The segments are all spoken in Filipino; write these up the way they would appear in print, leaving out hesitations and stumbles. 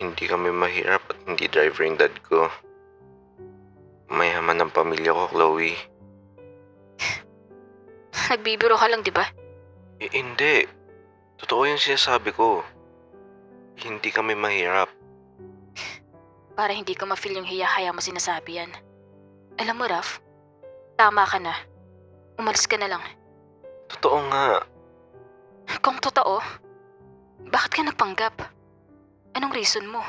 Hindi kami mahirap at hindi driver yung dad ko. Mayaman ang pamilya ko, Chloe. Nagbibiro ka lang, di ba? Hindi. Totoo yung sinasabi ko. Hindi kami mahirap. Para hindi ko ma-feel yung hiya kaya mo sinasabi yan. Alam mo, Raf, tama ka na. Umalis ka na lang. Totoo nga. Kung totoo, bakit ka nagpanggap? Anong reason mo?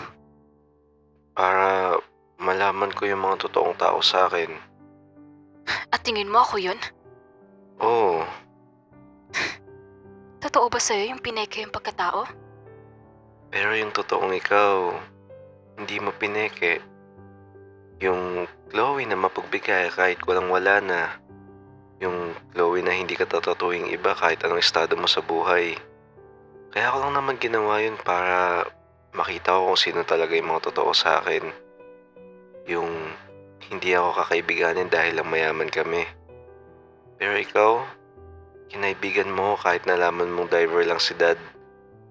Para malaman ko yung mga totoong tao sa akin. At tingin mo ako yun? Oo. Totoo ba sa'yo yung pineke yung pagkatao? Pero yung totoong ikaw, hindi mo pineke. Yung Chloe na mapagbigay kahit walang-wala na. Yung Chloe na hindi ka totatuing iba kahit anong estado mo sa buhay. Kaya ko lang naman ginawa yun para makita ko kung sino talaga yung mga totoo sa akin. Yung hindi ako kakaibiganin dahil lang mayaman kami. Pero ikaw, kinaibigan mo kahit nalaman mong driver lang si dad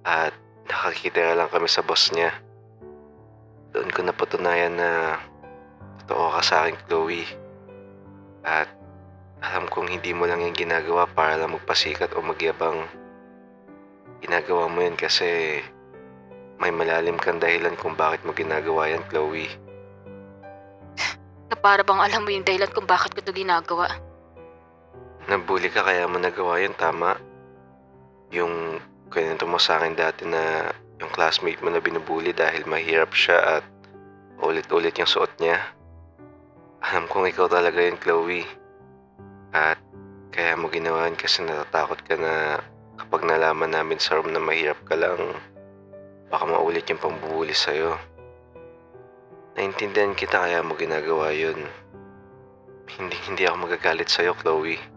at nakakitira lang kami sa boss niya. Doon ko napatunayan na totoo ka sa akin, Chloe. At alam kong hindi mo lang yung ginagawa para lang magpasikat o magyabang. Ginagawa mo yan kasi may malalim kang dahilan kung bakit mo ginagawa yan, Chloe. Na para bang alam mo yung dahilan kung bakit ko to ginagawa? Nabully ka kaya mo nagawa yun, tama? Yung kwento mo sa akin dati na yung classmate mo na binubully dahil mahirap siya at ulit-ulit yung suot niya. Alam kong ikaw talaga yun, Chloe. At kaya mo ginawa yun kasi natatakot ka na kapag nalaman namin sa room na mahirap ka lang, baka maulit yung pambubuli sa'yo. Naintindihan kita kaya mo ginagawa yun. Hindi ako magagalit sa'yo, Chloe.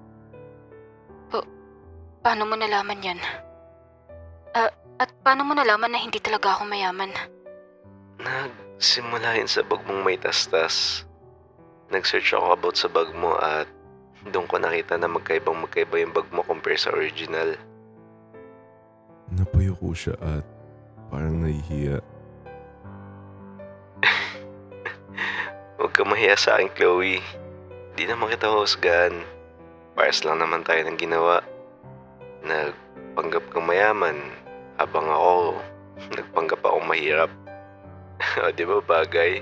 Paano mo nalaman yan? At paano mo nalaman na hindi talaga ako mayaman? Nagsimula yun sa bag mong may tastas. Nag-search ako about sa bag mo at doon ko nakita na magkaiba yung bag mo compare sa original. Napayuko siya at parang nahihiya. Huwag ka mahiya sa akin, Chloe. Di naman kita husgahan. Pares lang naman tayo ng ginawa. Nagpanggap kang mayaman habang ako nagpanggap akong mahirap. O, di ba bagay?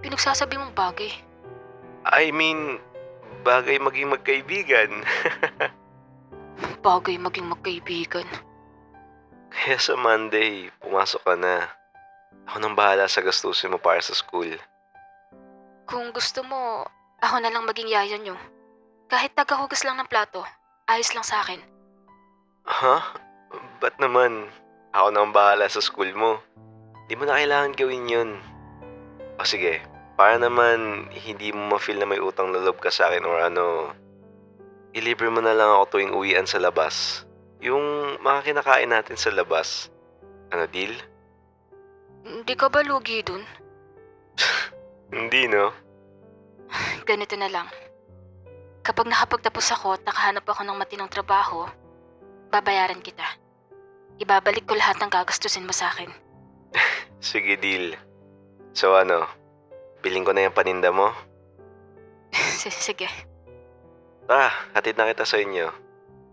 Pinagsasabi mong bagay. I mean, bagay maging magkaibigan. Bagay maging magkaibigan. Kaya sa Monday, pumasok ka na. Ako nang bahala sa gastusin mo para sa school. Kung gusto mo, ako na lang maging yaya nyo. Kahit tagahugas lang ng plato, ayos lang sa akin. Ha? Ba't naman? Ako nang bahala sa school mo. Di mo na kailangan gawin yun. O sige, para naman hindi mo ma-feel na may utang na loob ka sa akin or ano, ilibre mo na lang ako tuwing uwian sa labas. Yung mga kinakain natin sa labas. Ano, deal? Hindi ka ba lugi dun? Hindi, no? Ganito na lang. Kapag nakapagtapos ako at nakahanap ako ng matinong trabaho, babayaran kita. Ibabalik ko lahat ng gagastusin mo sa akin. Sige, deal. So ano, biling ko na yung paninda mo? Sige. Tara, hatid na kita sa inyo.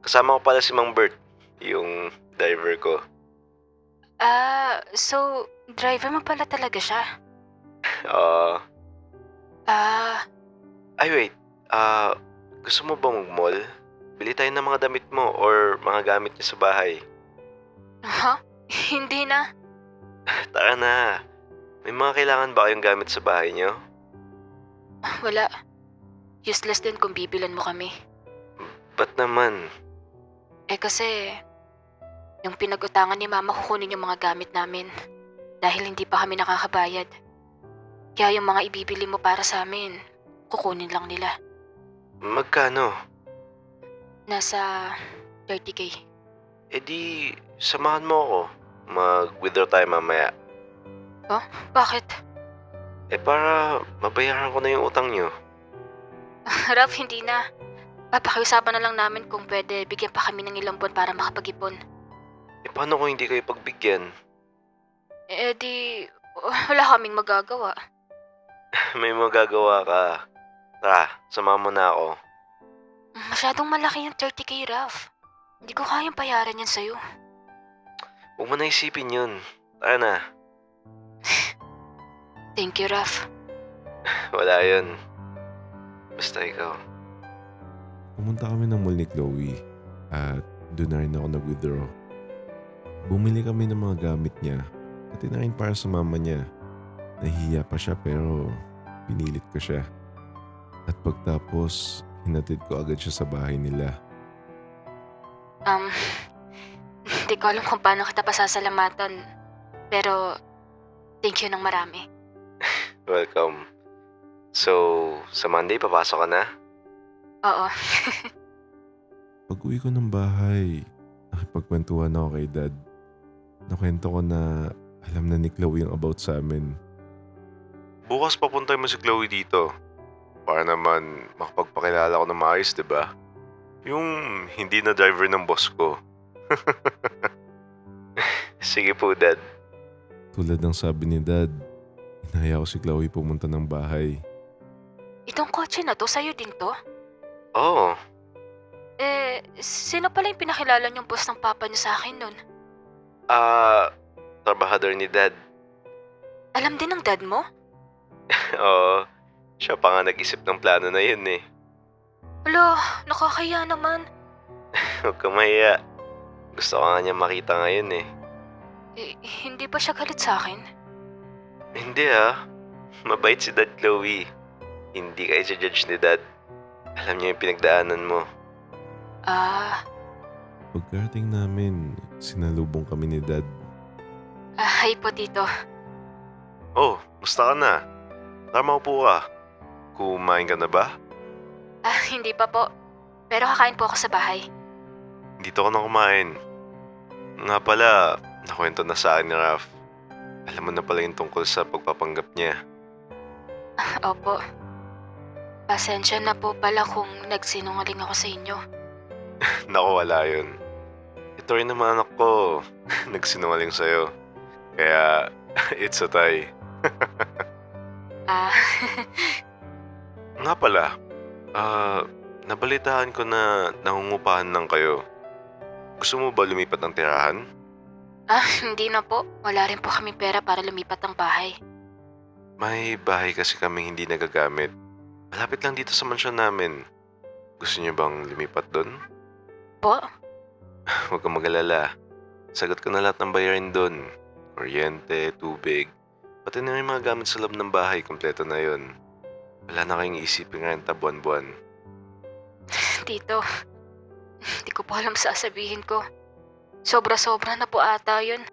Kasama ko pala si Mang Bert, yung driver ko. So, driver mo pala talaga siya? Oo. Ah, Wait. Gusto mo ba mag-mall? Bili tayo ng mga damit mo or mga gamit niyo sa bahay. ha? Hindi na. Tara na. May mga kailangan ba kayong gamit sa bahay niyo? Wala. Useless din kung bibilan mo kami. Ba't naman? Kasi, yung pinag-utangan ni Mama kukunin yung mga gamit namin. Dahil hindi pa kami nakakabayad. Kaya yung mga ibibili mo para sa amin, kukunin lang nila. Magkano? Nasa 30K. Di, samahan mo ako. Mag-withdraw tayo mamaya. Bakit? Para mabayaran ko na yung utang niyo. Ralph, hindi na. Papakiusapan na lang namin kung pwede bigyan pa kami ng ilang buwan para makapag-ipon. Paano kung hindi kayo pagbigyan? Eh di, wala kaming magagawa. May magagawa ka. Tara, sama mo na ako. Masyadong malaki yung 30K, Raf. Hindi ko kayang bayaran yan sa'yo. Huwag mo na isipin yun. Tara na. Thank you, Raf. Wala yun. Basta ikaw. Pumunta kami ng mall ni Chloe at doon na rin ako nag-withdraw. Bumili kami ng mga gamit niya, pati na rin para sa mama niya. Nahihiya pa siya pero pinilit ko siya. At pagtapos, hinatid ko agad siya sa bahay nila. Hindi ko alam kung paano kita pasasalamatan. Pero, thank you ng marami. Welcome. So, sa Monday papasok ka na? Oo. Pag uwi ko ng bahay, nakipagkwentuhan ako kay Dad. Nakwento ko na alam na ni Chloe yung about sa amin. Bukas papuntay mo si Chloe dito. Para naman makapagpakilala ko na maayos, diba? Yung hindi na driver ng boss ko. Sige po, Dad. Tulad ng sabi ni Dad, inaya ko si Chloe pumunta ng bahay. Itong kotse na to, sa'yo din to? Oo. Sino pala yung pinakilala niyong boss ng papa niyo sa akin nun? Trabahador ni Dad. Alam din ng dad mo? Oo. Siya pa nga nag-isip ng plano na yun eh. Alo, nakakaya naman. Huwag kang mahiya. Gusto ko nga niya makita ngayon eh. Hindi ba siya galit sa akin? Hindi ah. Mabait si Dad, Chloe. Hindi kayo si judge ni Dad. Alam niya yung pinagdaanan mo. Pagkarating namin, sinalubong kami ni Dad. Hi po, Tito. Oh, musta ka na? Tama upo ka. Kumain ka na ba? Hindi pa po. Pero kakain po ako sa bahay. Dito ka na kumain. Nga pala, nakwento na sa akin ni Raf. Alam mo na pala yung tungkol sa pagpapanggap niya. Opo. Pasensya na po pala kung nagsinungaling ako sa inyo. Naku, wala yun. Ito rin naman anak ko. Nagsinungaling sa'yo. Kaya, it's a tie. Nga pala, nabalitaan ko na nangungupahan lang kayo. Gusto mo ba lumipat ng tirahan? Hindi na po. Wala rin po kami pera para lumipat ng bahay. May bahay kasi kaming hindi nagagamit. Malapit lang dito sa mansyon namin. Gusto niyo bang lumipat doon? Po? Huwag kang mag-alala. Sagot ko na lahat ng bayarin doon. Kuryente, tubig. Pati na yung mga gamit sa loob ng bahay, kompleto na yun. Wala na kayong isipin renta buwan-buwan. Tito, hindi ko po alam sasabihin ko. Sobra-sobra na po ata yun.